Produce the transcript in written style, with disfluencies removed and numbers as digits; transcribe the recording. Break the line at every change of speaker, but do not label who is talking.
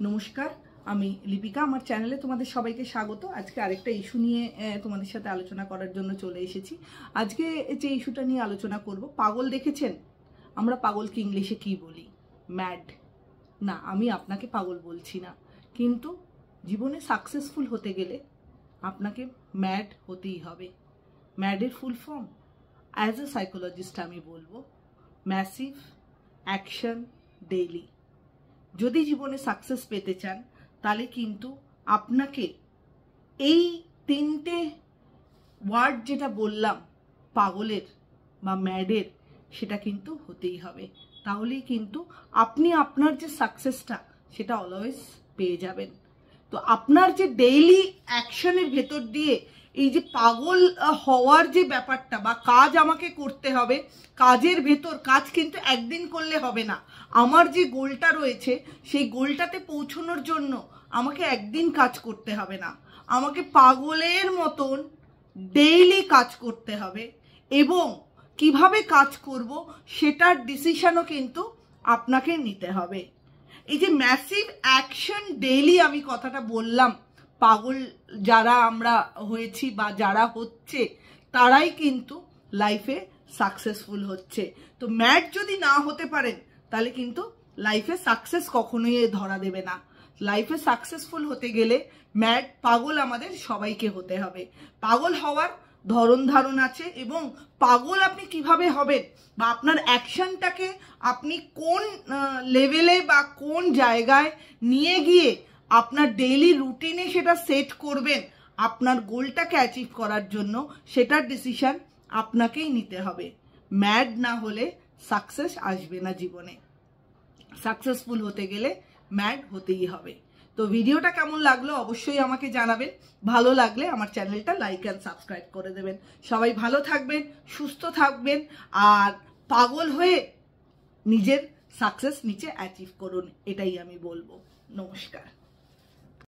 নমস্কার, আমি লিপিকা। আমার চ্যানেলে তোমাদের সবাইকে স্বাগত। আজকে আরেকটা ইস্যু নিয়ে তোমাদের সাথে আলোচনা করার জন্য চলে এসেছি। আজকে যে ইস্যুটা নিয়ে আলোচনা করব, পাগল দেখেছেন? আমরা পাগলকে ইংলিশে কি বলি? ম্যাড। না, আমি আপনাকে পাগল বলছি না, কিন্তু জীবনে সাকসেসফুল হতে গেলে আপনাকে ম্যাড হতেই হবে। ম্যাডের full form as a psychologist আমি বলবো ম্যাসিভ অ্যাকশন ডেইলি। যদি জীবনে সাকসেস পেতে চান তাহলে কিন্তু আপনাকে এই তিনটে ওয়ার্ড যেটা বললাম, পাগলের বা ম্যাডের, সেটা কিন্তু হতেই হবে। তাহলেই কিন্তু আপনি আপনার যে সাকসেসটা সেটা অলওয়েজ পেয়ে যাবেন। তো আপনার যে ডেইলি অ্যাকশনের ভেতর দিয়ে এই যে পাগল হওয়ার যে ব্যাপারটা, বা কাজ আমাকে করতে হবে, কাজের ভেতর কাজ কিন্তু একদিন করলে হবে না। আমার যে গোলটা রয়েছে সেই গোলটাতে পৌঁছানোর জন্য আমাকে একদিন কাজ করতে হবে না, আমাকে পাগলের মতন ডেইলি কাজ করতে হবে। এবং কিভাবে কাজ করব সেটার ডিসিশনও কিন্তু আপনাকে নিতে হবে। এই যে ম্যাসিভ অ্যাকশন ডেইলি আমি কথাটা বললাম, পাগল যারা আমরা হয়েছি বা যারা হচ্ছে তারাই কিন্তু লাইফে সাকসেসফুল হচ্ছে। তো ম্যাড যদি না হতে পারেন তাহলে কিন্তু লাইফে সাকসেস কখনোই ধরা দেবে না। লাইফে সাকসেসফুল হতে গেলে ম্যাড, পাগল আমাদের সবাইকে হতে হবে। পাগল হওয়ার ধরন ধারণ আছে, এবং পাগল আপনি কিভাবে হবেন বা আপনার অ্যাকশনটাকে আপনি কোন লেভেলে বা কোন জায়গায় নিয়ে গিয়ে আপনার ডেইলি রুটিনে সেটা সেট করবেন আপনার গোলটাকে অ্যাচিভ করার জন্য, সেটার ডিসিশন আপনাকেই নিতে হবে। ম্যাড না হলে সাকসেস আসবে না জীবনে। সাকসেসফুল হতে গেলে ম্যাড হতেই হবে। তো ভিডিওটা কেমন লাগলো অবশ্যই আমাকে জানাবেন। ভালো লাগলে আমার চ্যানেলটা লাইক অ্যান্ড সাবস্ক্রাইব করে দেবেন। সবাই ভালো থাকবেন, সুস্থ থাকবেন, আর পাগল হয়ে নিজের সাকসেস নিচে অ্যাচিভ করুন, এটাই আমি বলবো। নমস্কার।